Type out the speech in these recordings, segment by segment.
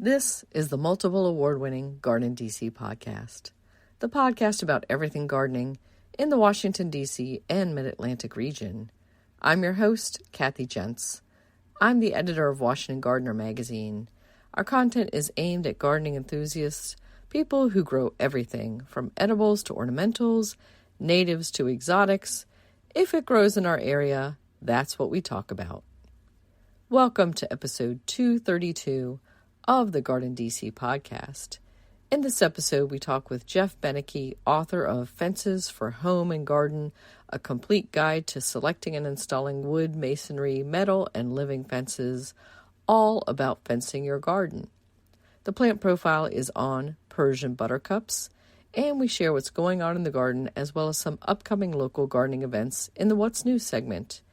This is the multiple award-winning GardenDC podcast, the podcast about everything gardening in the Washington, D.C. and Mid-Atlantic region. I'm your host, Kathy Jentz. I'm the editor of Washington Gardener magazine. Our content is aimed at gardening enthusiasts, people who grow everything from edibles to ornamentals, natives to exotics. If it grows in our area, that's what we talk about. Welcome to episode 232 of the GardenDC podcast. In this episode, we talk with Jeff Beneke, author of Fences for Home and Garden, a complete guide to selecting and installing wood, masonry, metal, and living fences, all about fencing your garden. The plant profile is on Persian Buttercups, and we share what's going on in the garden as well as some upcoming local gardening events in the What's New segment.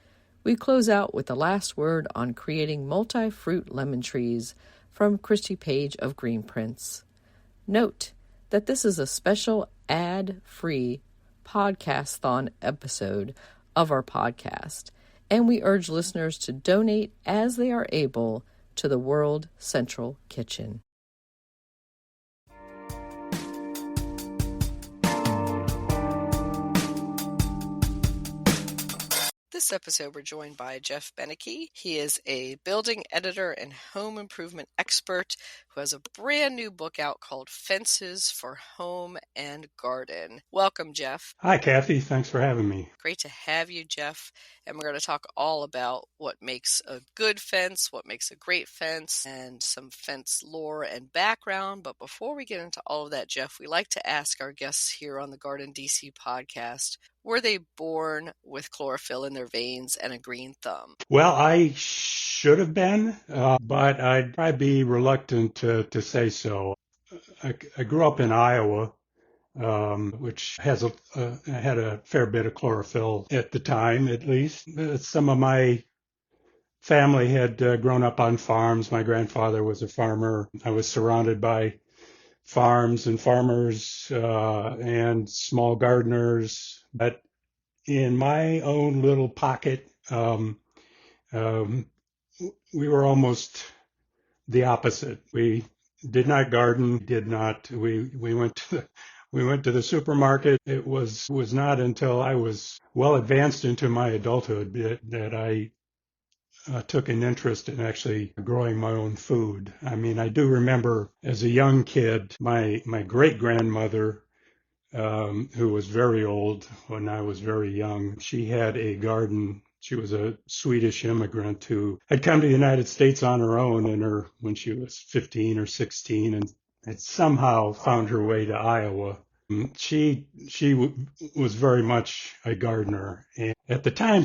We close out with the last word on creating multi-fruit lemon trees from Christy Page of Green Prints. Note that this is a special ad-free Podcasthon episode of our podcast, and we urge listeners to donate as they are able to the World Central Kitchen. This episode, we're joined by Jeff Beneke. He is a building editor and home improvement expert who has a brand new book out called Fences for Home and Garden. Welcome, Jeff. Hi, Kathy. Thanks for having me. Great to have you, Jeff. And we're going to talk all about what makes a good fence, what makes a great fence, and some fence lore and background. But before we get into all of that, Jeff, we like to ask our guests here on the GardenDC podcast, were they born with chlorophyll in their veins and a green thumb? Well, I should have been, but I'd probably be reluctant to say so. I grew up in Iowa, which had a fair bit of chlorophyll at the time, at least. Some of my family had grown up on farms. My grandfather was a farmer. I was surrounded by farms and farmers and small gardeners. But in my own little pocket, we were almost the opposite. We did not garden. We went to the supermarket. It was not until I was well advanced into my adulthood that I took an interest in actually growing my own food. I mean, I do remember as a young kid, my great grandmother, who was very old when I was very young, she had a garden. She was a Swedish immigrant who had come to the United States on her own when she was 15 or 16 and had somehow found her way to Iowa. She was very much a gardener. And at the time,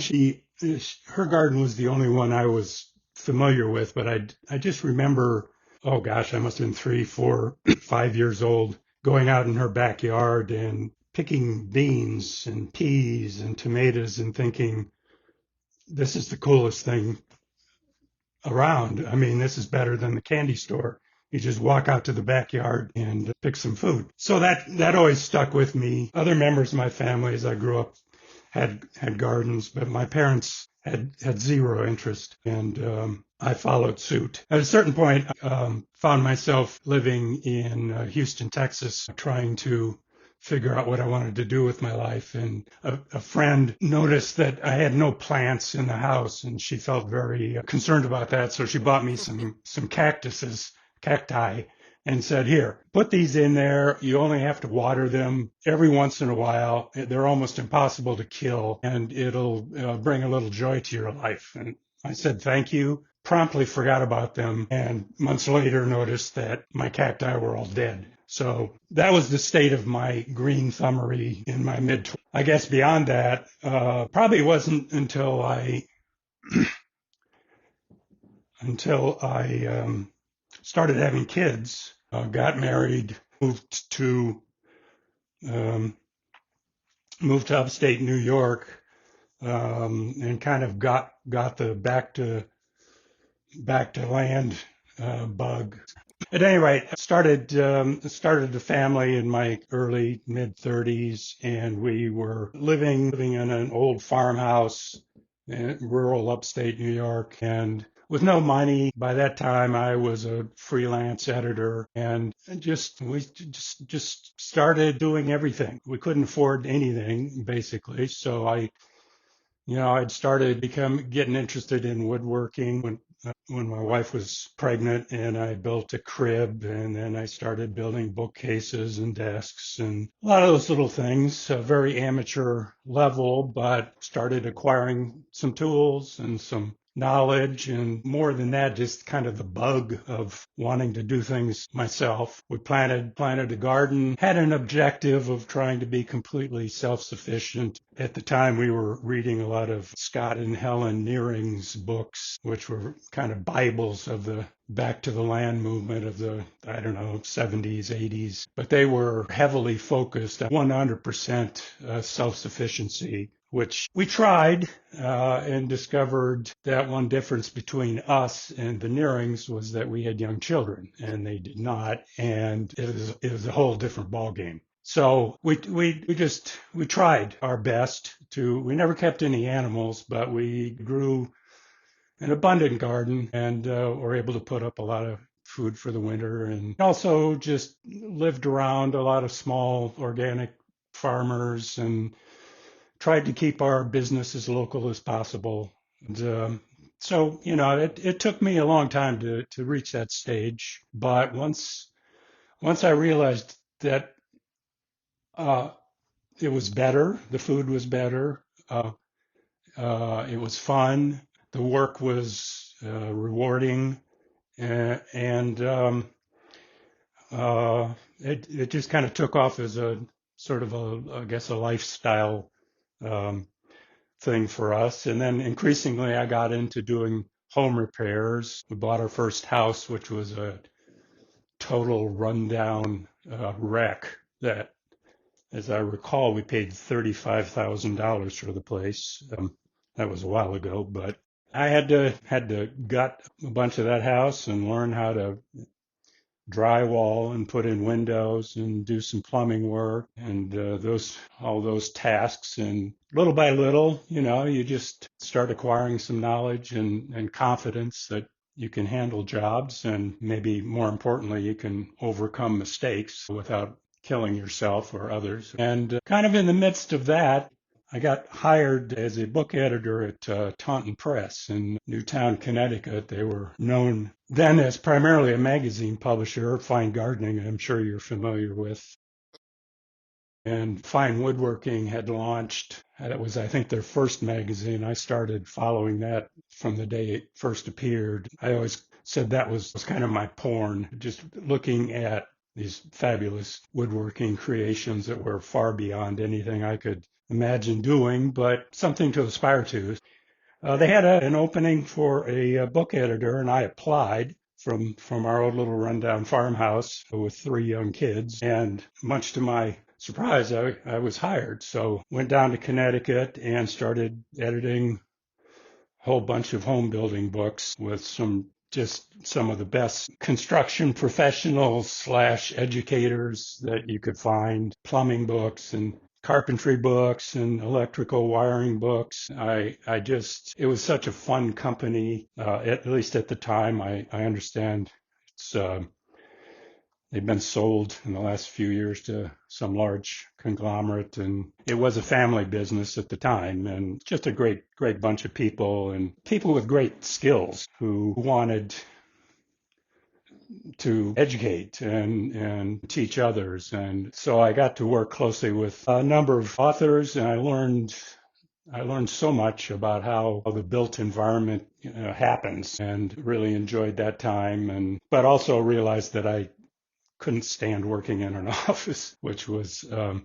her garden was the only one I was familiar with, but I just remember, oh gosh, I must have been 3, 4, 5 years old, going out in her backyard and picking beans and peas and tomatoes and thinking, this is the coolest thing around. I mean, this is better than the candy store. You just walk out to the backyard and pick some food. So that always stuck with me. Other members of my family, as I grew up, had gardens, but my parents had zero interest, and I followed suit. At a certain point, found myself living in Houston, Texas, trying to figure out what I wanted to do with my life. And a friend noticed that I had no plants in the house, and she felt very concerned about that. So she bought me some cacti, and said, here, put these in there. You only have to water them every once in a while. They're almost impossible to kill, and it'll bring a little joy to your life. And I said, thank you. Promptly forgot about them, and months later noticed that my cacti were all dead. So that was the state of my green thumbery in my mid-20s. I guess beyond that, probably wasn't until I started having kids, got married, moved to upstate New York, and kind of got the back to land bug. At any rate, started a family in my early mid-30s, and we were living in an old farmhouse in rural upstate New York, and with no money. By that time, I was a freelance editor, and we just started doing everything. We couldn't afford anything, basically. So I'd started getting interested in woodworking when my wife was pregnant, and I built a crib, and then I started building bookcases and desks and a lot of those little things, very amateur level, but started acquiring some tools and some knowledge, and more than that, just kind of the bug of wanting to do things myself. We planted a garden, had an objective of trying to be completely self-sufficient. At the time, we were reading a lot of Scott and Helen Nearing's books, which were kind of Bibles of the back to the land movement of the, 70s, 80s. But they were heavily focused on 100% self-sufficiency, which we tried and discovered that one difference between us and the Nearings was that we had young children and they did not, and it was a whole different ballgame. So we tried our best we never kept any animals, but we grew an abundant garden and were able to put up a lot of food for the winter, and also just lived around a lot of small organic farmers and tried to keep our business as local as possible. And it took me a long time to reach that stage. But once I realized that it was better, the food was better, it was fun, the work was rewarding, and it just kind of took off as a sort of a lifestyle thing for us. And then increasingly, I got into doing home repairs. We bought our first house, which was a total rundown wreck that, as I recall, we paid $35,000 for the place. That was a while ago, but I had to gut a bunch of that house and learn how to drywall and put in windows and do some plumbing work and all those tasks. And little by little, you just start acquiring some knowledge and confidence that you can handle jobs, and maybe more importantly, you can overcome mistakes without killing yourself or others. And kind of in the midst of that, I got hired as a book editor at Taunton Press in Newtown, Connecticut. They were known then as primarily a magazine publisher, Fine Gardening, I'm sure you're familiar with. And Fine Woodworking had launched, that was, I think, their first magazine. I started following that from the day it first appeared. I always said that was kind of my porn, just looking at these fabulous woodworking creations that were far beyond anything I could imagine doing, but something to aspire to. They had an opening for a book editor, and I applied from our old little rundown farmhouse with 3 young kids. And much to my surprise, I was hired. So went down to Connecticut and started editing a whole bunch of home building books with some of the best construction professionals / educators that you could find, plumbing books and carpentry books and electrical wiring books. It was such a fun company, at least at the time. I understand they've been sold in the last few years to some large conglomerate, and it was a family business at the time, and just a great bunch of people, and people with great skills who wanted to educate and teach others. And so I got to work closely with a number of authors, and I learned so much about how the built environment happens, and really enjoyed that time. But also realized that I couldn't stand working in an office, which was a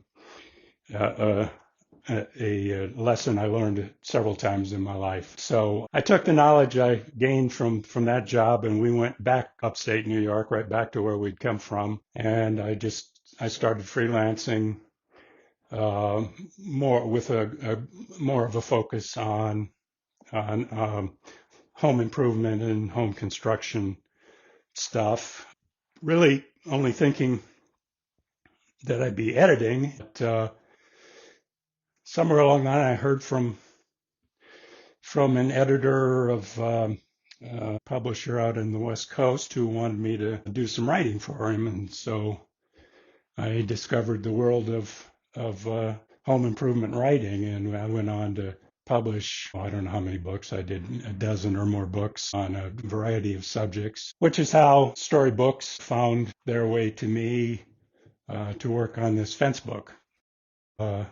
lesson I learned several times in my life. So I took the knowledge I gained from that job, and we went back upstate New York, right back to where we'd come from. And I started freelancing more with more of a focus on home improvement and home construction stuff. Really only thinking that I'd be editing. But, somewhere along the line, I heard from an editor of a publisher out in the West Coast who wanted me to do some writing for him. And so I discovered the world of home improvement writing, and I went on to publish, I don't know how many books. I did a dozen or more books on a variety of subjects, which is how storybooks found their way to me to work on this fence book. Uh,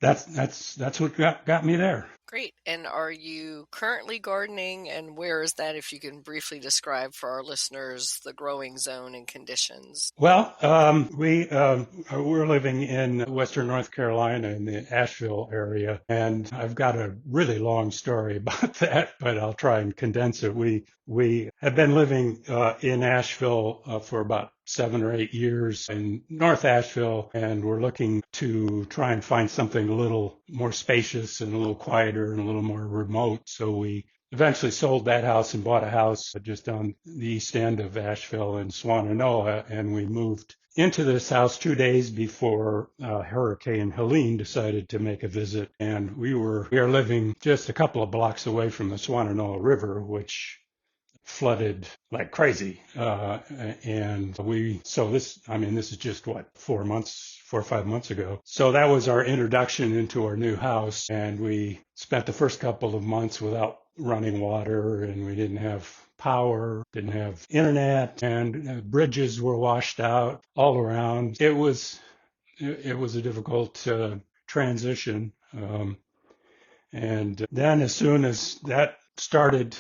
that's what got me there. Great. And are you currently gardening, and where is that, if you can briefly describe for our listeners the growing zone and conditions? Well, we're living in Western North Carolina in the Asheville area, and I've got a really long story about that, but I'll try and condense it. We have been living in Asheville for about 7 or 8 years in North Asheville, and we're looking to try and find something a little more spacious and a little quieter and a little more remote. So we eventually sold that house and bought a house just on the east end of Asheville in Swannanoa, and we moved into this house 2 days before Hurricane Helene decided to make a visit. And we are living just a couple of blocks away from the Swannanoa River, which flooded like crazy. This is just 4 or 5 months ago. So that was our introduction into our new house. And we spent the first couple of months without running water, and we didn't have power, didn't have internet, and bridges were washed out all around. It was a difficult transition. And then as soon as that started,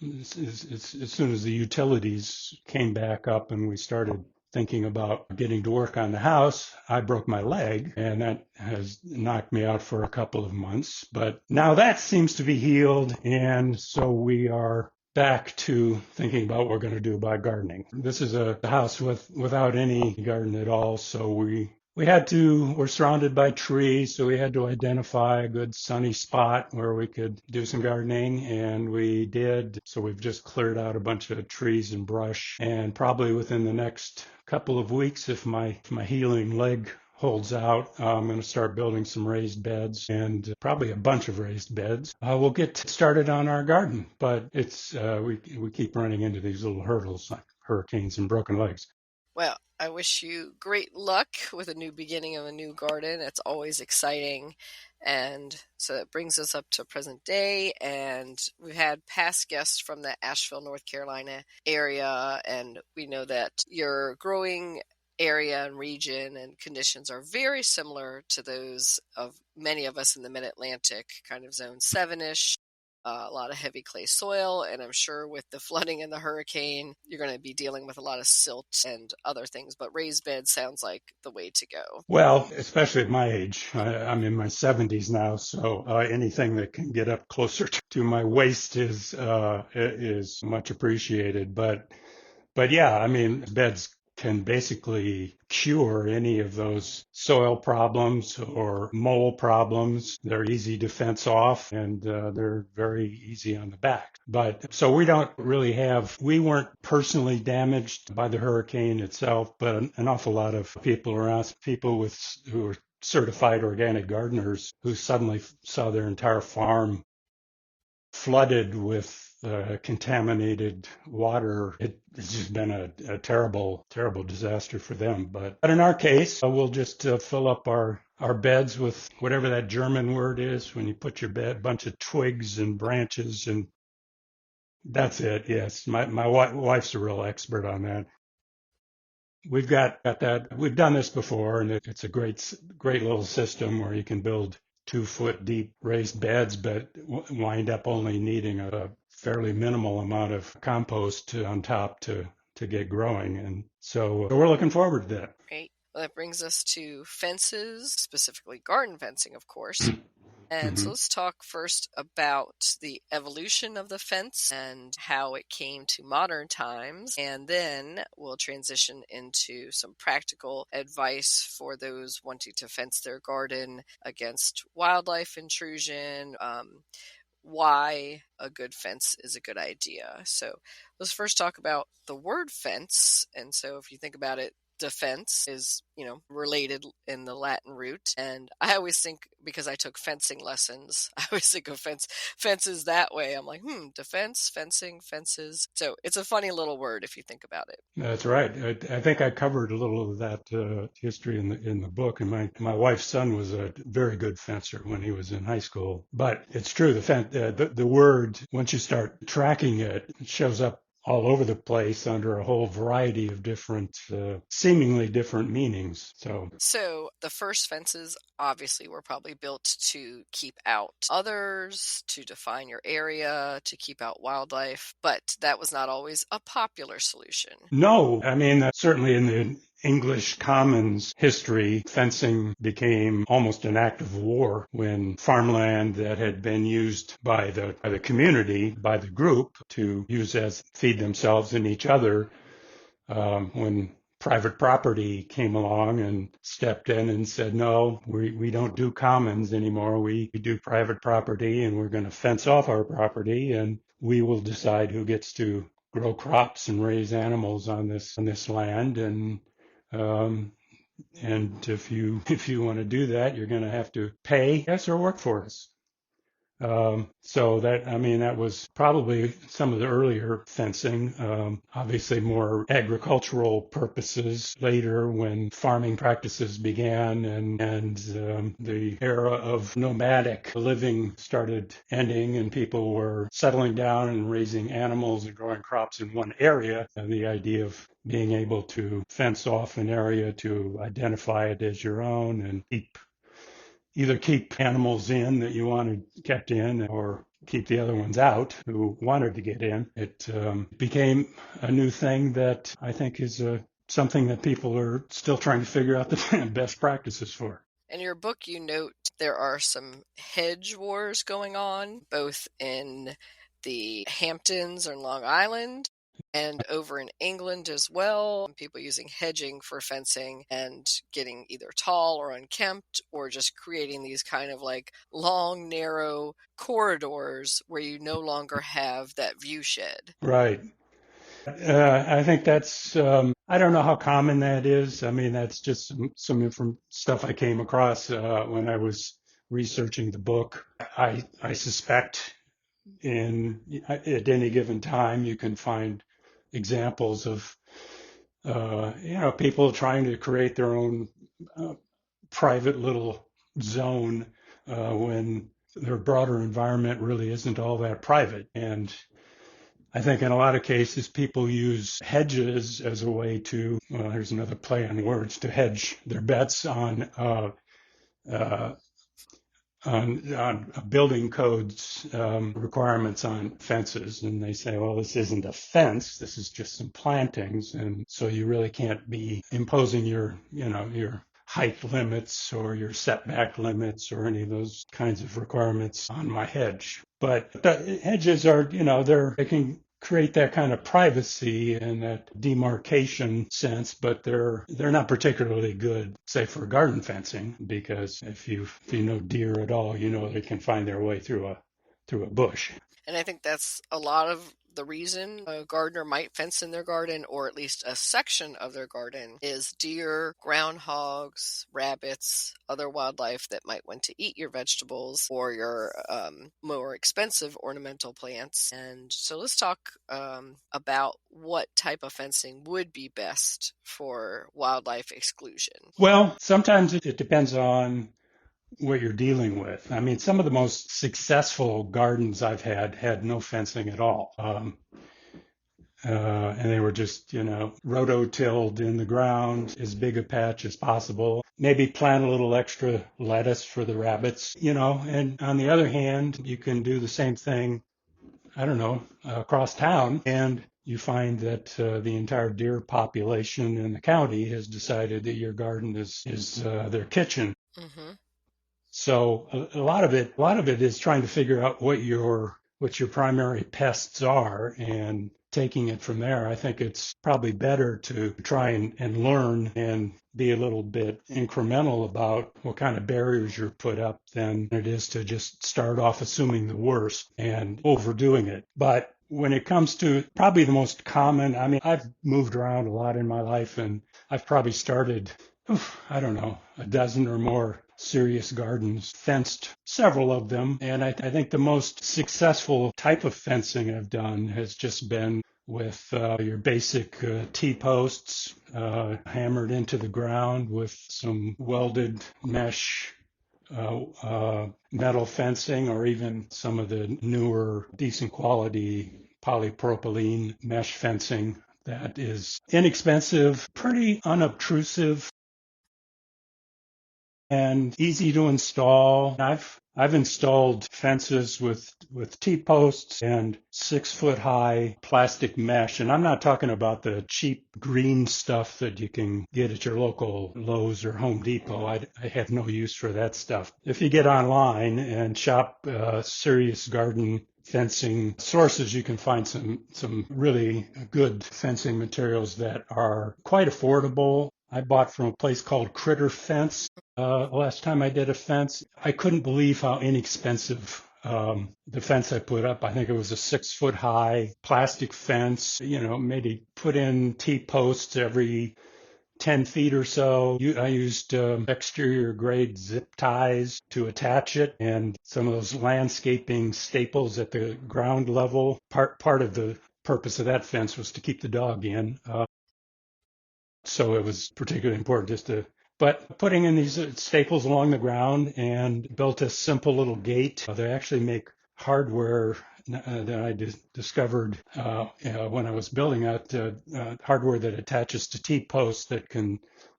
as soon as the utilities came back up and we started thinking about getting to work on the house, I broke my leg, and that has knocked me out for a couple of months. But now that seems to be healed, and so we are back to thinking about what we're going to do about gardening. This is a house without any garden at all, so we're surrounded by trees, so we had to identify a good sunny spot where we could do some gardening, and we did. So we've just cleared out a bunch of trees and brush, and probably within the next couple of weeks, if my healing leg holds out, I'm going to start building some raised beds, and probably a bunch of raised beds. We'll get started on our garden, but it's we keep running into these little hurdles like hurricanes and broken legs. Well, I wish you great luck with a new beginning of a new garden. It's always exciting. And so that brings us up to present day. And we've had past guests from the Asheville, North Carolina area. And we know that your growing area and region and conditions are very similar to those of many of us in the Mid-Atlantic, kind of zone 7-ish. A lot of heavy clay soil, and I'm sure with the flooding and the hurricane, you're going to be dealing with a lot of silt and other things, but raised beds sounds like the way to go. Well, especially at my age, I'm in my 70s now, so anything that can get up closer to my waist is much appreciated. But yeah, beds can basically cure any of those soil problems or mold problems. They're easy to fence off, and they're very easy on the back. But so we weren't personally damaged by the hurricane itself, but an awful lot of people around, who are certified organic gardeners, who suddenly saw their entire farm flooded with contaminated water. It's just been a terrible, terrible disaster for them. But in our case, we'll just fill up our beds with whatever that German word is when you put your bunch of twigs and branches, and that's it. Yes, my wife's a real expert on that. We've got that. We've done this before, and it's a great little system where you can build 2-foot deep raised beds, but wind up only needing a fairly minimal amount of compost on top to get growing. And so we're looking forward to that. Great. Well, that brings us to fences, specifically garden fencing, of course. And so let's talk first about the evolution of the fence and how it came to modern times. And then we'll transition into some practical advice for those wanting to fence their garden against wildlife intrusion, why a good fence is a good idea. So let's first talk about the word fence. And so if you think about it, defense is, related in the Latin root. And I always think, because I took fencing lessons, I always think of fences that way. I'm like, defense, fencing, fences. So it's a funny little word if you think about it. That's right. I think I covered a little of that history in the book. And my wife's son was a very good fencer when he was in high school. But it's true, the word, once you start tracking it, it shows up all over the place under a whole variety of different, seemingly different meanings. So the first fences obviously were probably built to keep out others, to define your area, to keep out wildlife, but that was not always a popular solution. No, I mean, certainly in the English Commons history, fencing became almost an act of war when farmland that had been used by the community, by the group, to use as feed themselves and each other, when private property came along and stepped in and said, no, we don't do commons anymore. We do private property, and we're going to fence off our property, and we will decide who gets to grow crops and raise animals on this land. And if you want to do that, you're going to have to pay us or work for us. So that was probably some of the earlier fencing, obviously more agricultural purposes later when farming practices began and the era of nomadic living started ending and people were settling down and raising animals and growing crops in one area. And the idea of being able to fence off an area to identify it as your own and either keep animals in that you wanted kept in or keep the other ones out who wanted to get in. It became a new thing that I think is something that people are still trying to figure out the best practices for. In your book, you note there are some hedge wars going on, both in the Hamptons or Long Island and over in England as well. People using hedging for fencing and getting either tall or unkempt, or just creating these kind of like long, narrow corridors where you no longer have that view shed. Right. I think that's, I don't know how common that is. I mean, that's just some stuff I came across when I was researching the book. I suspect at any given time you can find examples of people trying to create their own private little zone when their broader environment really isn't all that private. And I think in a lot of cases people use hedges as a way to, well, here's another play on words, to hedge their bets on building codes requirements on fences, and they say, well, this isn't a fence, this is just some plantings, and so you really can't be imposing your height limits or your setback limits or any of those kinds of requirements on my hedge. But the hedges are, they can create that kind of privacy and that demarcation sense, but they're not particularly good, say, for garden fencing, because if you know deer at all, they can find their way through a bush. And I think that's a lot of the reason a gardener might fence in their garden, or at least a section of their garden, is deer, groundhogs, rabbits, other wildlife that might want to eat your vegetables or your more expensive ornamental plants. And so let's talk about what type of fencing would be best for wildlife exclusion. Well, sometimes it depends on what you're dealing with. I mean, some of the most successful gardens I've had no fencing at all. And they were just, rototilled in the ground, as big a patch as possible. Maybe plant a little extra lettuce for the rabbits, and on the other hand, you can do the same thing, I don't know, across town, and you find that the entire deer population in the county has decided that your garden is their kitchen. Mm-hmm. So a lot of it is trying to figure out what your primary pests are and taking it from there. I think it's probably better to try and learn and be a little bit incremental about what kind of barriers you're put up than it is to just start off assuming the worst and overdoing it. But when it comes to probably the most common, I mean, I've moved around a lot in my life and I've probably started, I don't know, a dozen or more serious gardens, fenced several of them. And I think the most successful type of fencing I've done has just been with your basic T-posts hammered into the ground with some welded mesh metal fencing, or even some of the newer decent quality polypropylene mesh fencing that is inexpensive, pretty unobtrusive, and easy to install. I've installed fences with T-posts and 6 foot high plastic mesh. And I'm not talking about the cheap green stuff that you can get at your local Lowe's or Home Depot. I have no use for that stuff. If you get online and shop serious garden fencing sources, you can find some really good fencing materials that are quite affordable. I bought from a place called Critter Fence. Last time I did a fence, I couldn't believe how inexpensive the fence I put up. I think it was a 6 foot high plastic fence, maybe put in T-posts every 10 feet or so. I used exterior grade zip ties to attach it, and some of those landscaping staples at the ground level. Part of the purpose of that fence was to keep the dog in. So it was particularly important but putting in these staples along the ground, and built a simple little gate. They actually make hardware that I discovered when I was building out hardware that attaches to T-posts that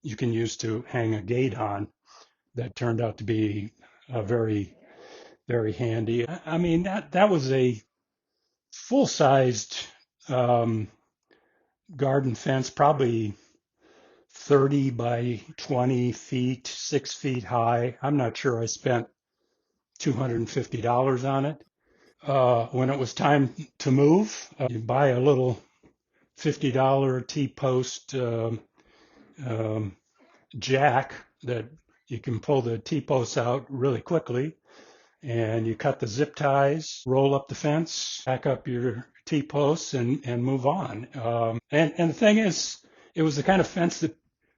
you can use to hang a gate on. That turned out to be very, very handy. I mean, that was a full-sized garden fence, probably 30 by 20 feet, 6 feet high. I'm not sure I spent $250 on it. When it was time to move, you buy a little $50 T-post jack that you can pull the T-posts out really quickly, and you cut the zip ties, roll up the fence, back up your T-posts, and move on. And the thing is, it was the kind of fence that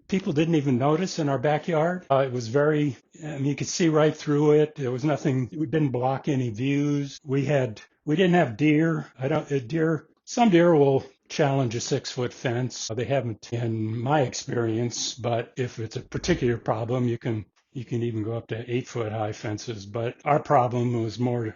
people didn't even notice in our backyard. It was you could see right through it. There was nothing, we didn't block any views. We didn't have deer. Some deer will challenge a 6 foot fence. They haven't in my experience, but if it's a particular problem, you can even go up to 8 foot high fences. But our problem was more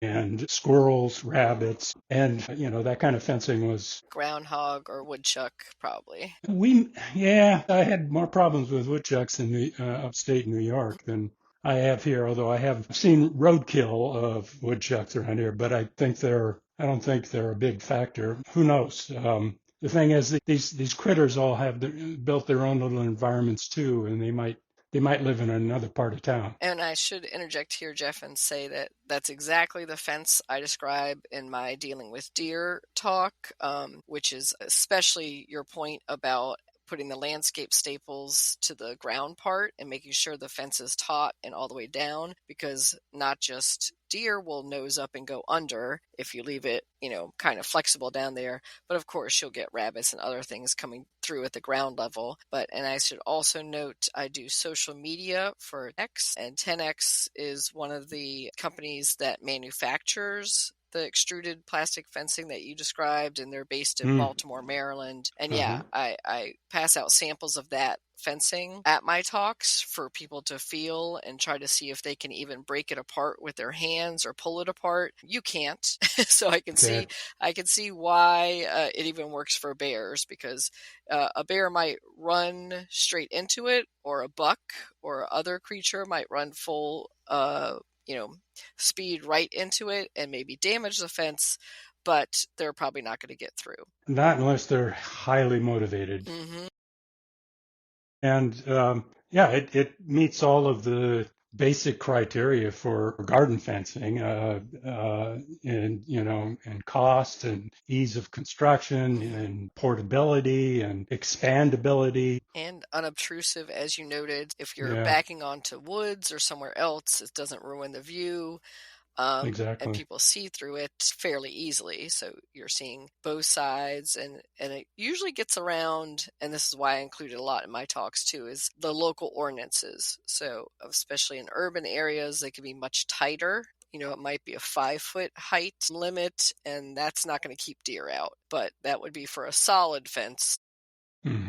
and squirrels, rabbits, and that kind of fencing was Groundhog or woodchuck, probably. I had more problems with woodchucks in the upstate New York than I have here, although I have seen roadkill of woodchucks around here, but I don't think they're a big factor. Who knows? The thing is that these critters all have built their own little environments too, and they might live in another part of town. And I should interject here, Jeff, and say that that's exactly the fence I describe in my dealing with deer talk, which is especially your point about putting the landscape staples to the ground part and making sure the fence is taut and all the way down, because not just deer will nose up and go under if you leave it, kind of flexible down there, but of course you'll get rabbits and other things coming through at the ground level. And I should also note, I do social media for X, and 10X is one of the companies that manufactures the extruded plastic fencing that you described, and they're based in Baltimore, Maryland. And I pass out samples of that fencing at my talks for people to feel and try to see if they can even break it apart with their hands or pull it apart. You can't. So I can see why it even works for bears, because a bear might run straight into it, or a buck or other creature might run full speed right into it and maybe damage the fence, but they're probably not going to get through. Not unless they're highly motivated. Mm-hmm. And it meets all of the basic criteria for garden fencing, and cost and ease of construction and portability and expandability. And unobtrusive, as you noted. If you're backing onto woods or somewhere else, it doesn't ruin the view. Exactly. and people see through it fairly easily. So you're seeing both sides, and it usually gets around, and this is why I included a lot in my talks too, is the local ordinances. So especially in urban areas, they can be much tighter. It might be a 5-foot height limit, and that's not going to keep deer out. But that would be for a solid fence,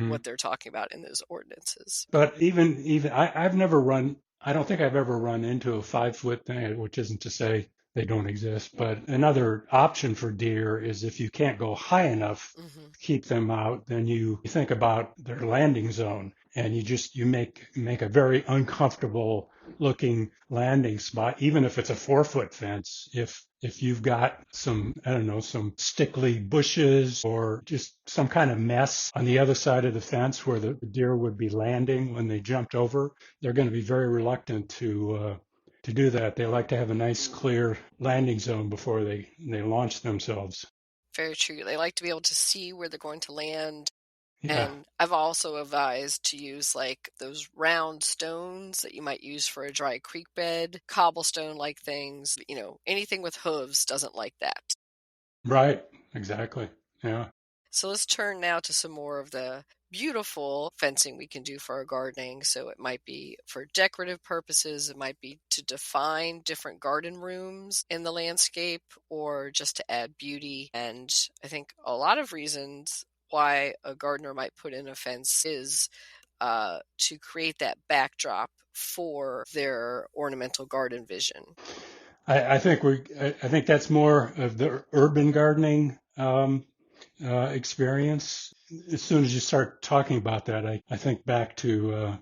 what they're talking about in those ordinances. But even I've never run. I don't think I've ever run into a 5-foot thing, which isn't to say they don't exist. But another option for deer is if you can't go high enough to keep them out, then you think about their landing zone, and you make a very uncomfortable looking landing spot, even if it's a 4-foot fence. If you've got some, I don't know, some stickly bushes or just some kind of mess on the other side of the fence where the deer would be landing when they jumped over, they're going to be very reluctant to do that. They like to have a nice clear landing zone before they launch themselves. Very true. They like to be able to see where they're going to land. Yeah. And I've also advised to use like those round stones that you might use for a dry creek bed, cobblestone-like things. Anything with hooves doesn't like that. Right. Exactly. Yeah. So let's turn now to some more of the beautiful fencing we can do for our gardening. So it might be for decorative purposes, it might be to define different garden rooms in the landscape, or just to add beauty. And I think a lot of reasons why a gardener might put in a fence is to create that backdrop for their ornamental garden vision. I think that's more of the urban gardening experience. As soon as you start talking about that, I think back to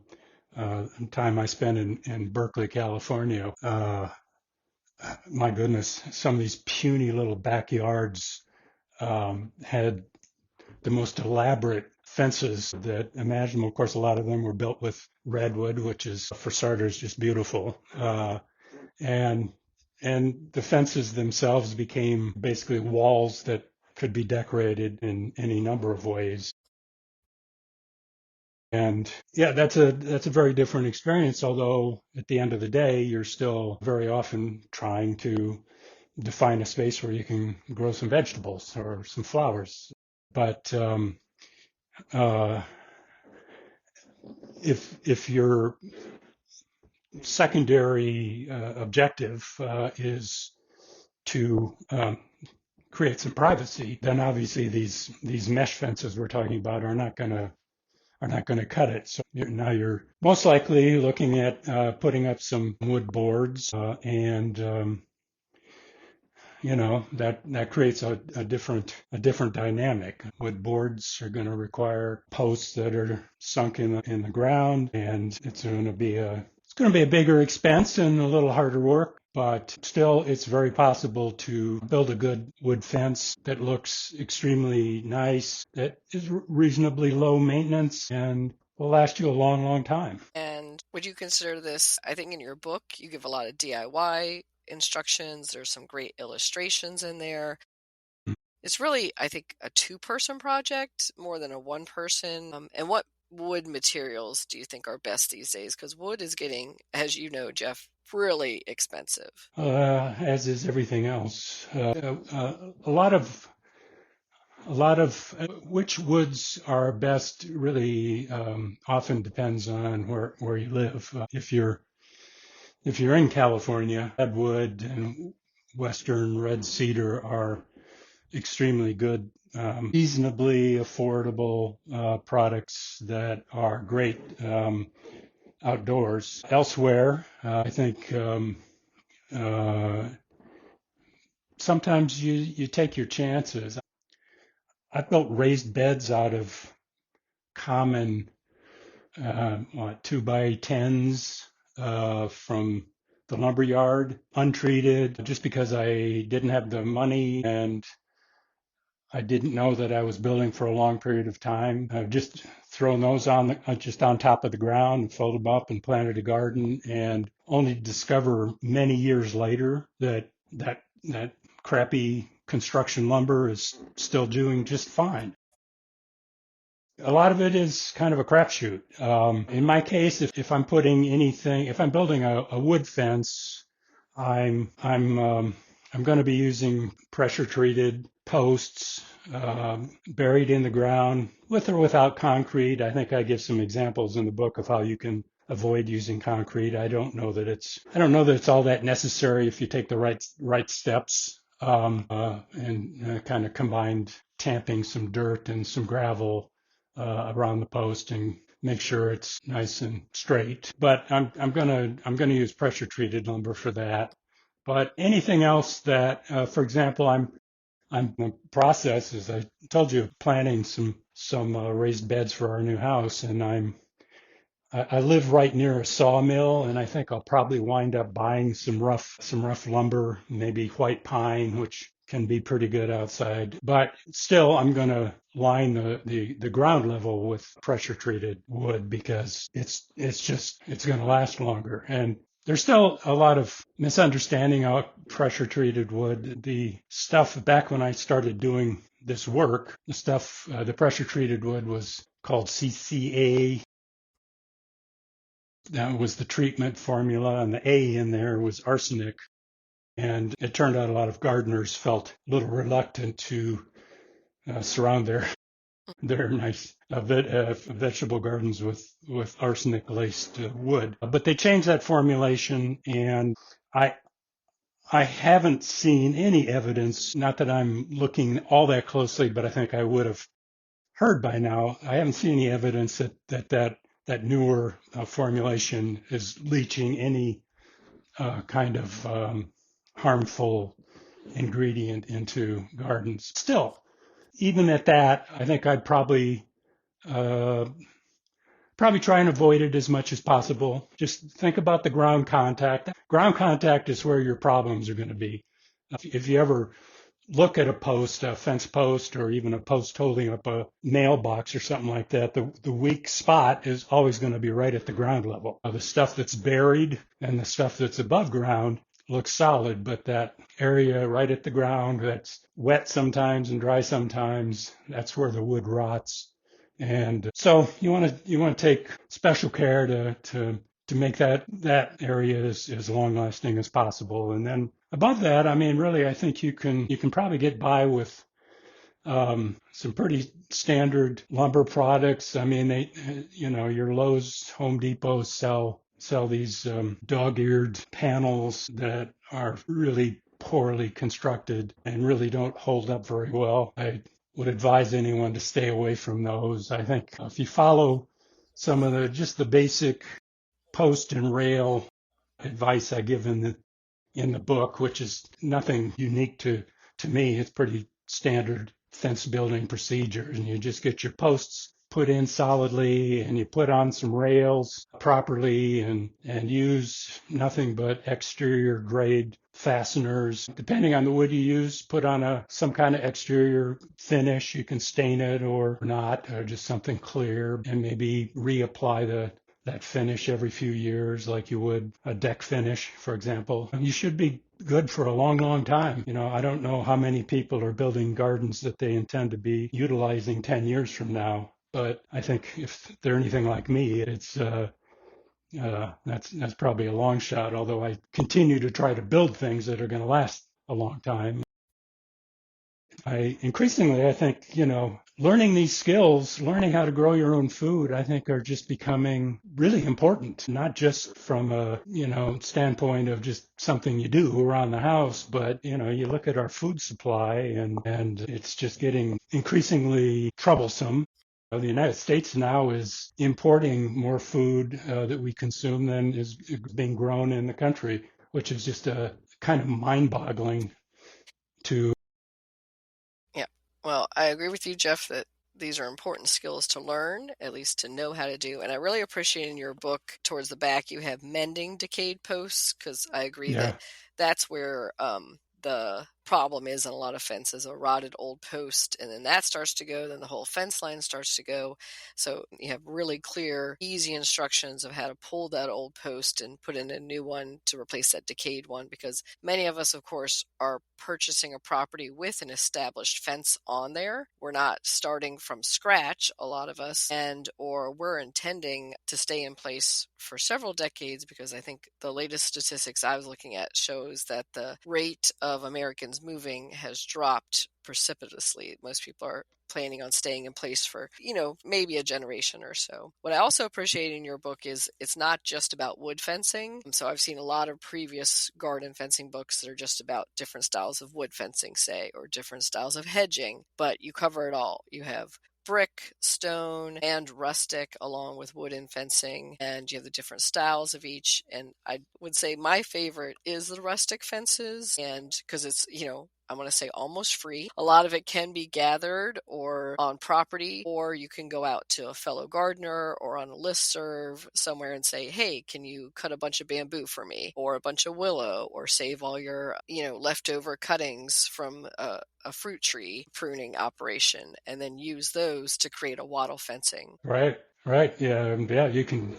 time I spent in Berkeley, California. My goodness, some of these puny little backyards had the most elaborate fences that imaginable. Of course, a lot of them were built with redwood, which is, for starters, just beautiful. And the fences themselves became basically walls that could be decorated in any number of ways. And yeah, that's a very different experience, although at the end of the day, you're still very often trying to define a space where you can grow some vegetables or some flowers. But if your secondary objective is to create some privacy, then obviously these mesh fences we're talking about are not going to cut it. So now you're most likely looking at putting up some wood boards, and that creates a different dynamic. Wood boards are going to require posts that are sunk in the ground, and it's going to be a bigger expense and a little harder work. But still, it's very possible to build a good wood fence that looks extremely nice, that is reasonably low maintenance, and will last you a long, long time. And would you consider this, I think in your book, you give a lot of DIY instructions. There's some great illustrations in there. It's really, I think, a 2-person project more than a 1-person. And what wood materials do you think are best these days? Because wood is getting, as you know, Jeff, really expensive. As is everything else. A lot of which woods are best really often depends on where you live. If you're in California, redwood and western red cedar are extremely good, reasonably affordable products that are great outdoors. Elsewhere, I think sometimes you take your chances. I built raised beds out of common 2x10s from the lumber yard, untreated, just because I didn't have the money and I didn't know that I was building for a long period of time. I've just thrown those just on top of the ground and filled them up and planted a garden, and only to discover many years later that crappy construction lumber is still doing just fine. A lot of it is kind of a crapshoot. In my case, if I'm building a wood fence, I'm going to be using pressure treated posts buried in the ground with or without concrete. I think I give some examples in the book of how you can avoid using concrete. I don't know that it's all that necessary if you take the right steps and kind of combined tamping some dirt and some gravel around the post and make sure it's nice and straight. But I'm gonna use pressure treated lumber for that. But anything else that, for example, I'm in the process, as I told you, planning some raised beds for our new house, and I live right near a sawmill, and I think I'll probably wind up buying some rough lumber, maybe white pine, which can be pretty good outside. But still, I'm going to line the ground level with pressure treated wood because it's going to last longer. And there's still a lot of misunderstanding about pressure treated wood. The stuff back when I started doing this work, the pressure treated wood was called CCA. That was the treatment formula, and the A in there was arsenic. And it turned out a lot of gardeners felt a little reluctant to surround their nice vegetable gardens with arsenic laced wood. But they changed that formulation, and I I haven't seen any evidence, not that I'm looking all that closely, but I think I would have heard by now. I haven't seen any evidence that newer formulation is leaching any kind of harmful ingredient into gardens. Still, even at that, I think I'd uh, probably try and avoid it as much as possible. Just think about the ground contact. Ground contact is where your problems are going to be. If you ever look at a fence post, or even a post holding up a mailbox or something like that, the weak spot is always going to be right at the ground level. The stuff that's buried and the stuff that's above ground looks solid, but that area right at the ground that's wet sometimes and dry sometimes, that's where the wood rots. And so you want to take special care to make that area as long lasting as possible. And then above that, I mean, really, I think you can probably get by with some pretty standard lumber products. I mean, your Lowe's, Home Depot sell these dog-eared panels that are really poorly constructed and really don't hold up very well. I would advise anyone to stay away from those. I think if you follow some of the basic post and rail advice I give in the book, which is nothing unique to me. It's pretty standard fence building procedures, and you just get your posts put in solidly, and you put on some rails properly, and use nothing but exterior grade fasteners. Depending on the wood you use, put on some kind of exterior finish. You can stain it or not, or just something clear, and maybe reapply that finish every few years, like you would a deck finish, for example. You should be good for a long, long time. I don't know how many people are building gardens that they intend to be utilizing 10 years from now, but I think if they're anything like me, that's probably a long shot, although I continue to try to build things that are going to last a long time. I think, learning these skills, learning how to grow your own food, I think are just becoming really important, not just from a, standpoint of just something you do around the house, but, you look at our food supply and it's just getting increasingly troublesome. The United States now is importing more food that we consume than is being grown in the country, which is just a kind of mind-boggling to. Yeah. Well, I agree with you, Jeff, that these are important skills to learn, at least to know how to do. And I really appreciate in your book, towards the back, you have mending decayed posts, because I agree that Yeah. that's where the problem is in a lot of fences, a rotted old post, and then that starts to go, then the whole fence line starts to go. So you have really clear, easy instructions of how to pull that old post and put in a new one to replace that decayed one, because many of us, of course, are purchasing a property with an established fence on there. We're not starting from scratch, a lot of us, or we're intending to stay in place for several decades, because I think the latest statistics I was looking at shows that the rate of Americans moving has dropped precipitously. Most people are planning on staying in place for, maybe a generation or so. What I also appreciate in your book is it's not just about wood fencing. So I've seen a lot of previous garden fencing books that are just about different styles of wood fencing, say, or different styles of hedging, but you cover it all. You have brick, stone, and rustic, along with wooden fencing, and you have the different styles of each. And I would say my favorite is the rustic fences, and because it's, I want to say almost free. A lot of it can be gathered or on property, or you can go out to a fellow gardener or on a listserv somewhere and say, hey, can you cut a bunch of bamboo for me, or a bunch of willow, or save all your, leftover cuttings from a fruit tree pruning operation, and then use those to create a wattle fencing. Right. Right. Yeah. Yeah. You can,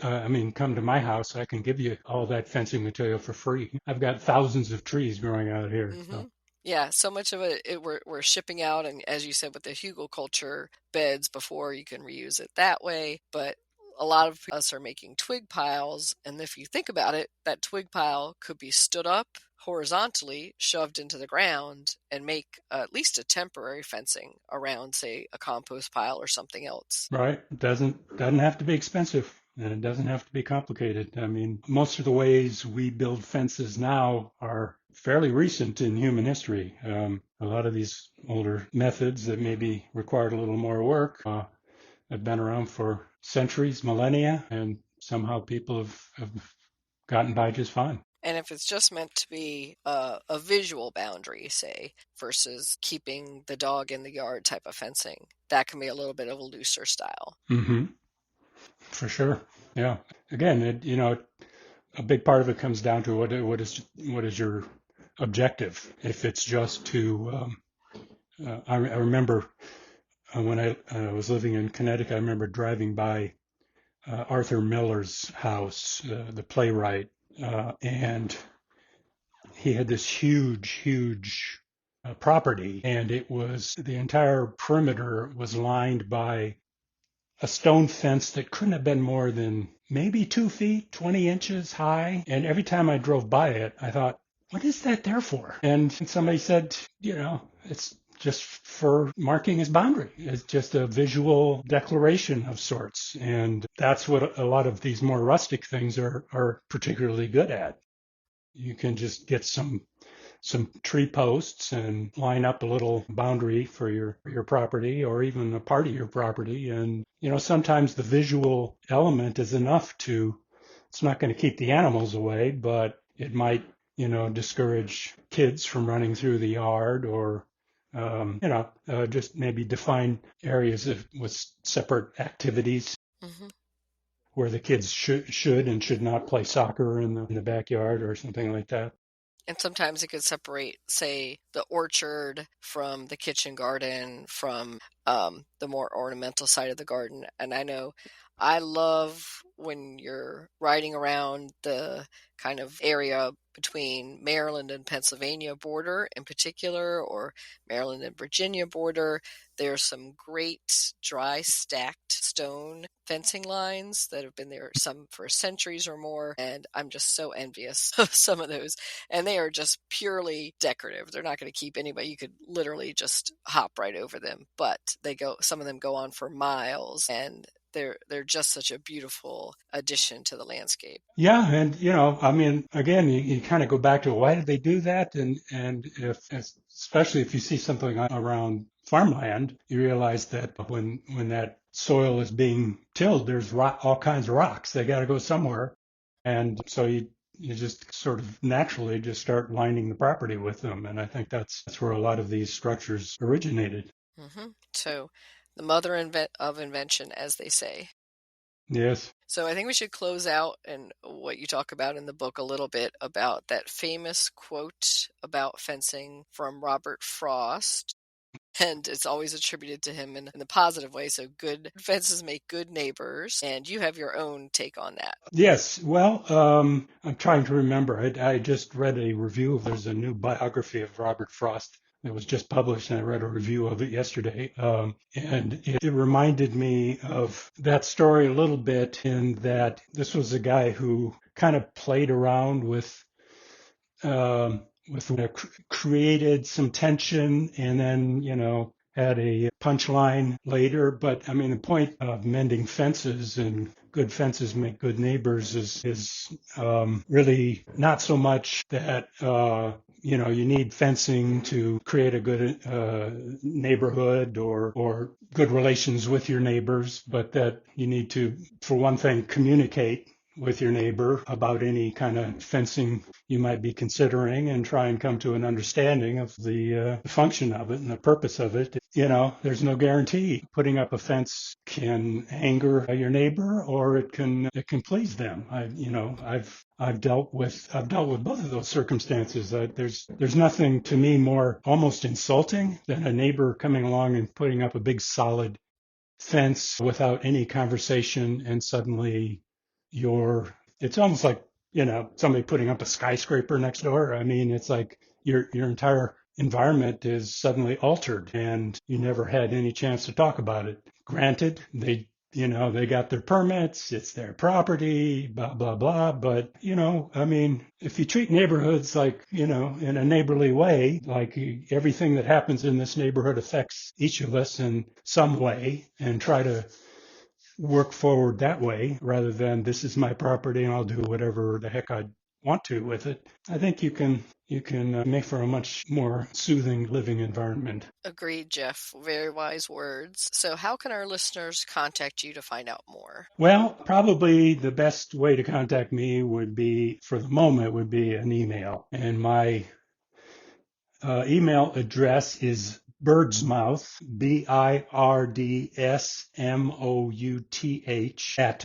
come to my house. I can give you all that fencing material for free. I've got thousands of trees growing out here. Mm-hmm. So. Yeah, so much of it we're shipping out, and as you said, with the hugelkultur beds before, you can reuse it that way. But a lot of us are making twig piles, and if you think about it, that twig pile could be stood up horizontally, shoved into the ground, and make at least a temporary fencing around, say, a compost pile or something else. Right. It doesn't have to be expensive, and it doesn't have to be complicated. I mean, most of the ways we build fences now are fairly recent in human history. A lot of these older methods that maybe required a little more work have been around for centuries, millennia, and somehow people have gotten by just fine. And if it's just meant to be a visual boundary, say, versus keeping the dog in the yard type of fencing, that can be a little bit of a looser style. Mm-hmm. For sure. Yeah. Again, a big part of it comes down to what is your objective. If it's just to, I remember when I was living in Connecticut, I remember driving by Arthur Miller's house, the playwright, and he had this huge property, and the entire perimeter was lined by a stone fence that couldn't have been more than maybe 2 feet, 20 inches high. And every time I drove by it, I thought, what is that there for? And somebody said, it's just for marking his boundary. It's just a visual declaration of sorts. And that's what a lot of these more rustic things are particularly good at. You can just get some tree posts and line up a little boundary for your property, or even a part of your property. And, sometimes the visual element is enough it's not going to keep the animals away, but it might, discourage kids from running through the yard, or, just maybe define areas with separate activities. Mm-hmm. Where the kids should and should not play soccer in the backyard or something like that. And sometimes it could separate, say, the orchard from the kitchen garden, from the more ornamental side of the garden. And I know I love when you're riding around the kind of area between Maryland and Pennsylvania border in particular, or Maryland and Virginia border. There's some great dry stacked stone fencing lines that have been there some for centuries or more, and I'm just so envious of some of those. And they are just purely decorative. They're not going to keep anybody. You could literally just hop right over them, but some of them go on for miles, and they're just such a beautiful addition to the landscape. Yeah, and again, you kind of go back to why did they do that, and especially if you see something around farmland, you realize that when that soil is being tilled, there's all kinds of rocks. They got to go somewhere, and so you just sort of naturally just start lining the property with them, and I think that's where a lot of these structures originated. Mm-hmm. So the mother of invention, as they say. Yes. So I think we should close out and what you talk about in the book a little bit about that famous quote about fencing from Robert Frost. And it's always attributed to him in the positive way. So good fences make good neighbors. And you have your own take on that. Yes. Well, I'm trying to remember. I just read a review. There's a new biography of Robert Frost that was just published, and I read a review of it yesterday. And it reminded me of that story a little bit, in that this was a guy who kind of played around with created some tension, and then, had a punchline later. But I mean, the point of mending fences and good fences make good neighbors is really not so much that, you need fencing to create a good neighborhood or good relations with your neighbors, but that you need to, for one thing, communicate with your neighbor about any kind of fencing you might be considering, and try and come to an understanding of the function of it and the purpose of it. There's no guarantee. Putting up a fence can anger your neighbor, or it can please them. I've dealt with both of those circumstances. There's nothing to me more almost insulting than a neighbor coming along and putting up a big solid fence without any conversation, and suddenly it's almost like, somebody putting up a skyscraper next door. I mean, it's like your entire environment is suddenly altered, and you never had any chance to talk about it. Granted, they got their permits, it's their property, blah, blah, blah. But, I mean, if you treat neighborhoods like, in a neighborly way, like everything that happens in this neighborhood affects each of us in some way, and try to work forward that way, rather than this is my property and I'll do whatever the heck I want to with it, I think you can make for a much more soothing living environment. Agreed, Jeff. Very wise words. So how can our listeners contact you to find out more? Well, probably the best way to contact me would be, for the moment, would be an email. And my email address is birdsmouth, BIRDSMOUTH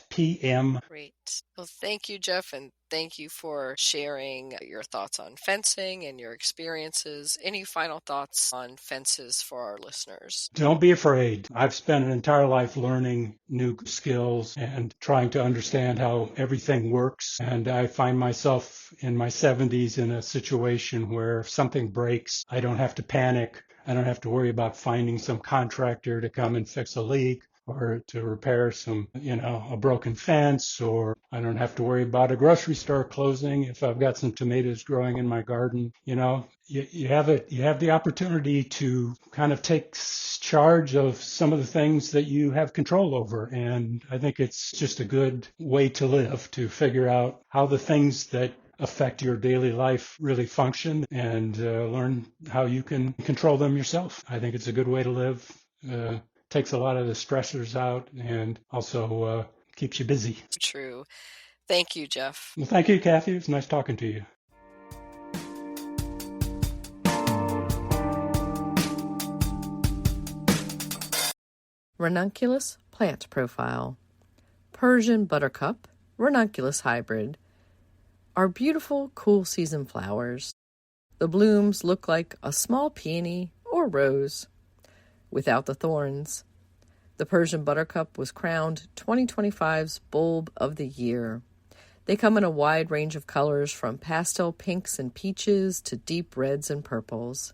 @PM. Great. Well, thank you, Jeff, and thank you for sharing your thoughts on fencing and your experiences. Any final thoughts on fences for our listeners? Don't be afraid. I've spent an entire life learning new skills and trying to understand how everything works. And I find myself in my 70s in a situation where if something breaks, I don't have to panic. I don't have to worry about finding some contractor to come and fix a leak, or to repair a broken fence, or I don't have to worry about a grocery store closing if I've got some tomatoes growing in my garden. You have the opportunity to kind of take charge of some of the things that you have control over. And I think it's just a good way to live, to figure out how the things that affect your daily life really function, and learn how you can control them yourself. I think it's a good way to live. Takes a lot of the stressors out, and also keeps you busy. True. Thank you, Jeff. Well, thank you, Kathy. It's nice talking to you. Ranunculus plant profile. Persian Buttercup, Ranunculus hybrid, are beautiful cool season flowers. The blooms look like a small peony or rose, without the thorns. The Persian Buttercup was crowned 2025's Bulb of the Year. They come in a wide range of colors, from pastel pinks and peaches to deep reds and purples.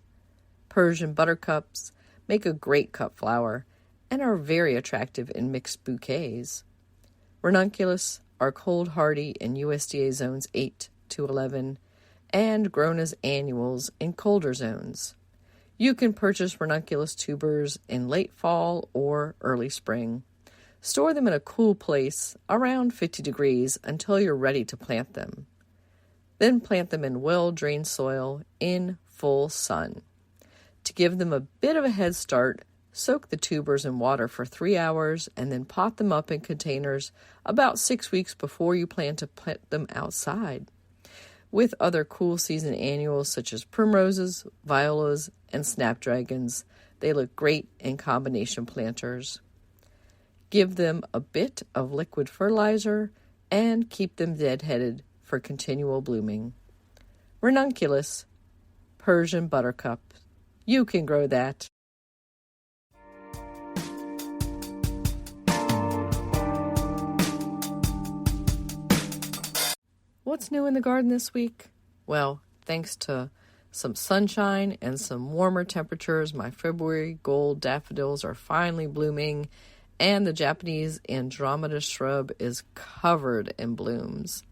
Persian Buttercups make a great cut flower and are very attractive in mixed bouquets. Ranunculus are cold hardy in USDA zones 8 to 11 and grown as annuals in colder zones. You can purchase ranunculus tubers in late fall or early spring. Store them in a cool place around 50 degrees until you're ready to plant them. Then plant them in well-drained soil in full sun. To give them a bit of a head start, soak the tubers in water for 3 hours and then pot them up in containers about 6 weeks before you plan to plant them outside. With other cool season annuals such as primroses, violas, and snapdragons, they look great in combination planters. give them a bit of liquid fertilizer, and keep them deadheaded for continual blooming. Ranunculus, Persian Buttercup. You can grow that. What's new in the garden this week? Well, thanks to some sunshine and some warmer temperatures, my February gold daffodils are finally blooming, and the Japanese Andromeda shrub is covered in blooms.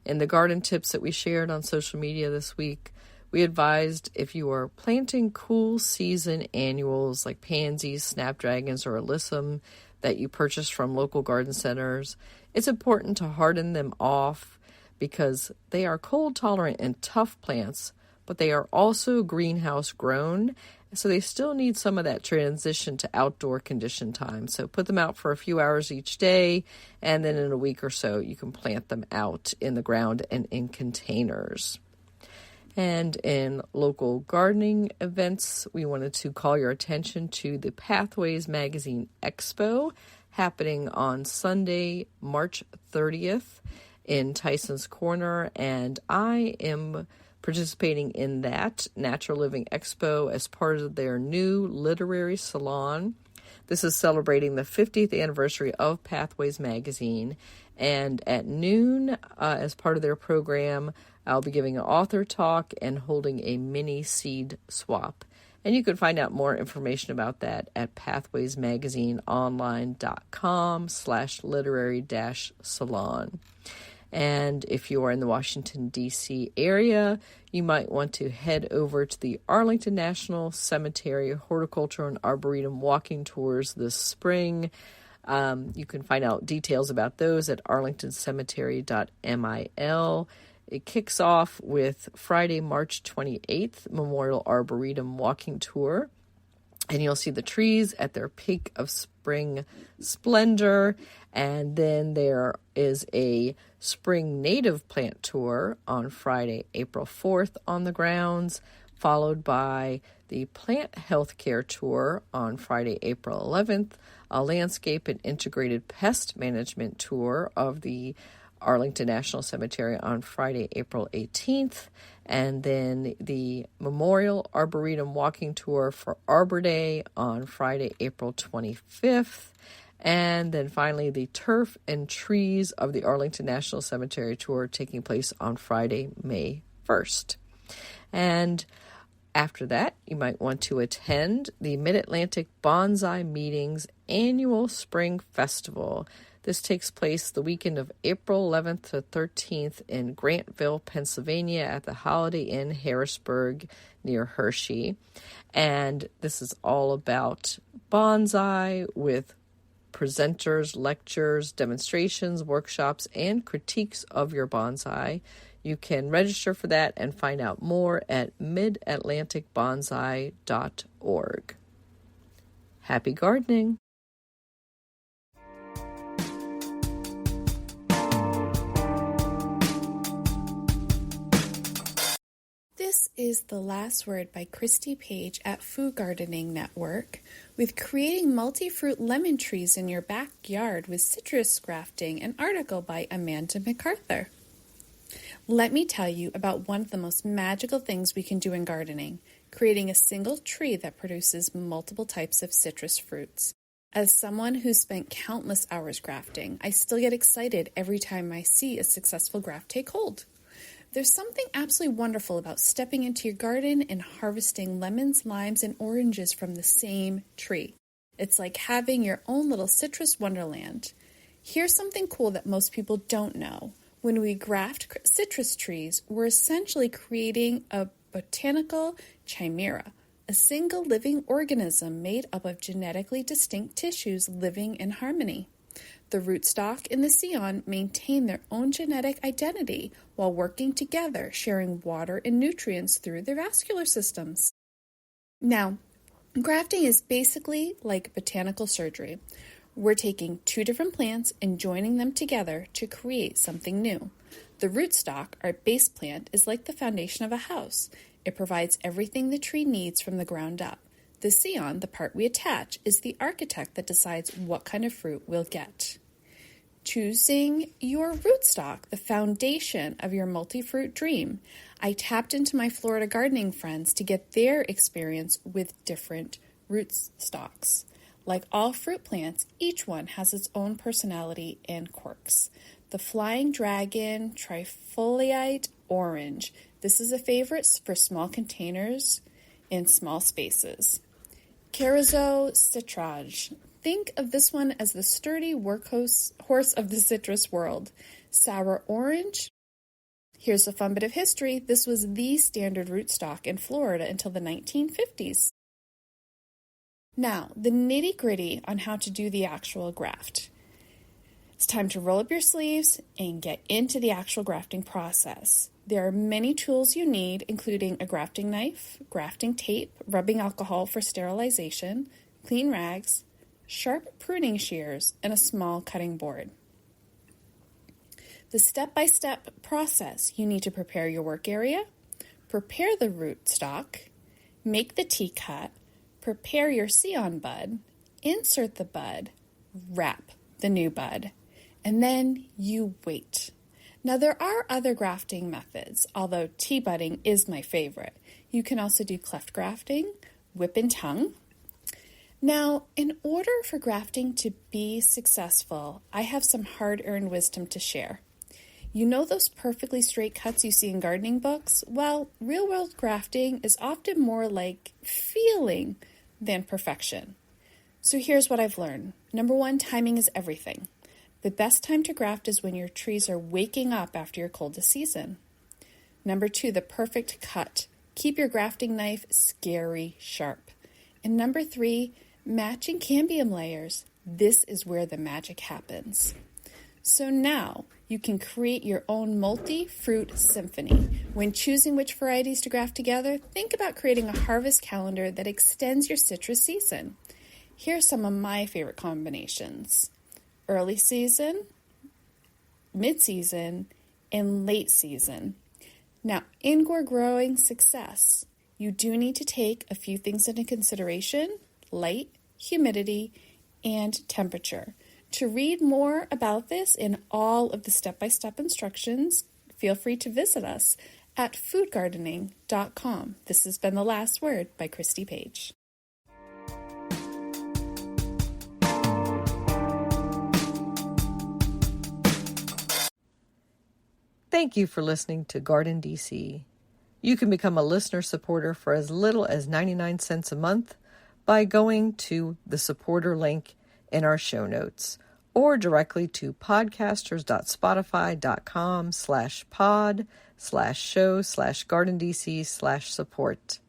In the garden tips that we shared on social media this week, we advised if you are planting cool season annuals like pansies, snapdragons, or alyssum that you purchase from local garden centers, it's important to harden them off because they are cold tolerant and tough plants, but they are also greenhouse grown, so they still need some of that transition to outdoor condition time. So put them out for a few hours each day, and then in a week or so you can plant them out in the ground and in containers. And in local gardening events, we wanted to call your attention to the Pathways Magazine Expo happening on Sunday, March 30th in Tyson's Corner, and I am participating in that Natural Living Expo as part of their new literary salon. This is celebrating the 50th anniversary of Pathways Magazine, and at noon, as part of their program, I'll be giving an author talk and holding a mini seed swap. And you can find out more information about that at pathwaysmagazineonline.com/literary-salon. And if you are in the Washington, D.C. area, you might want to head over to the Arlington National Cemetery Horticulture and Arboretum walking tours this spring. You can find out details about those at arlingtoncemetery.mil. It kicks off with Friday, March 28th, Memorial Arboretum walking tour. And you'll see the trees at their peak of spring splendor. And then there is a spring native plant tour on Friday, April 4th on the grounds, followed by the plant healthcare tour on Friday, April 11th, a landscape and integrated pest management tour of the Arlington National Cemetery on Friday, April 18th, and then the Memorial Arboretum walking tour for Arbor Day on Friday, April 25th, and then finally the Turf and Trees of the Arlington National Cemetery tour taking place on Friday, May 1st. And after that, you might want to attend the Mid-Atlantic Bonsai Meetings annual spring festival. This takes place the weekend of April 11th to 13th in Grantville, Pennsylvania at the Holiday Inn Harrisburg near Hershey. And this is all about bonsai with presenters, lectures, demonstrations, workshops, and critiques of your bonsai. You can register for that and find out more at midatlanticbonsai.org. Happy gardening! This is The Last Word by Christy Page at Food Gardening Network with Creating Multi-Fruit Lemon Trees in Your Backyard with Citrus Grafting, an article by Amanda MacArthur. Let me tell you about one of the most magical things we can do in gardening, creating a single tree that produces multiple types of citrus fruits. As someone who's spent countless hours grafting, I still get excited every time I see a successful graft take hold. There's something absolutely wonderful about stepping into your garden and harvesting lemons, limes, and oranges from the same tree. It's like having your own little citrus wonderland. Here's something cool that most people don't know. When we graft citrus trees, we're essentially creating a botanical chimera, a single living organism made up of genetically distinct tissues living in harmony. The rootstock and the scion maintain their own genetic identity while working together, sharing water and nutrients through their vascular systems. Now, grafting is basically like botanical surgery. We're taking two different plants and joining them together to create something new. The rootstock, our base plant, is like the foundation of a house. It provides everything the tree needs from the ground up. The scion, the part we attach, is the architect that decides what kind of fruit we'll get. Choosing your rootstock, the foundation of your multi-fruit dream. I tapped into my Florida gardening friends to get their experience with different rootstocks. Like all fruit plants, each one has its own personality and quirks. The flying dragon trifoliate orange. This is a favorite for small containers in small spaces. Carrizo citrage. Think of this one as the sturdy workhorse of the citrus world. Sour orange. Here's a fun bit of history. This was the standard rootstock in Florida until the 1950s. Now, the nitty-gritty on how to do the actual graft. It's time to roll up your sleeves and get into the actual grafting process. There are many tools you need, including a grafting knife, grafting tape, rubbing alcohol for sterilization, clean rags, sharp pruning shears, and a small cutting board. The step-by-step process: you need to prepare your work area, prepare the rootstock, make the T-cut, prepare your scion bud, insert the bud, wrap the new bud, and then you wait. Now there are other grafting methods, although T-budding is my favorite. You can also do cleft grafting, whip and tongue. Now, in order for grafting to be successful, I have some hard-earned wisdom to share. You know those perfectly straight cuts you see in gardening books? Well, real-world grafting is often more like feeling than perfection. So here's what I've learned. Number one, timing is everything. The best time to graft is when your trees are waking up after your coldest season. Number two, the perfect cut. Keep your grafting knife scary sharp. And number three, matching cambium layers. This is where the magic happens. So now you can create your own multi-fruit symphony. When choosing which varieties to graft together, think about creating a harvest calendar that extends your citrus season. Here are some of my favorite combinations: early season, mid-season, and late season. Now, indoor growing success. You do need to take a few things into consideration: light, humidity, and temperature. To read more about this and all of the step-by-step instructions, feel free to visit us at foodgardening.com. This has been The Last Word by Christy Page. Thank you for listening to GardenDC. You can become a listener supporter for as little as 99 cents a month by going to the supporter link in our show notes, or directly to podcasters.spotify.com/pod/show/GardenDC/support.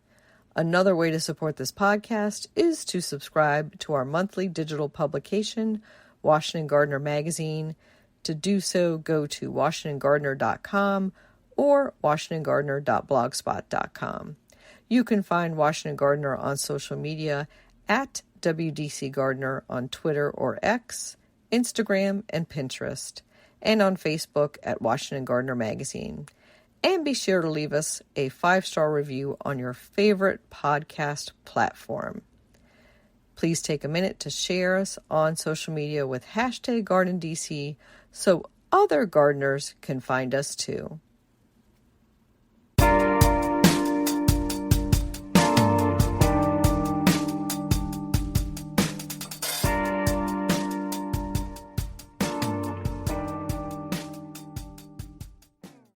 Another way to support this podcast is to subscribe to our monthly digital publication, Washington Gardener Magazine. To do so, go to WashingtonGardener.com or WashingtonGardener.blogspot.com. You can find Washington Gardener on social media at WDC Gardener on Twitter or X, Instagram, and Pinterest, and on Facebook at Washington Gardener Magazine. And be sure to leave us a 5-star review on your favorite podcast platform. Please take a minute to share us on social media with #GardenDC so other gardeners can find us too.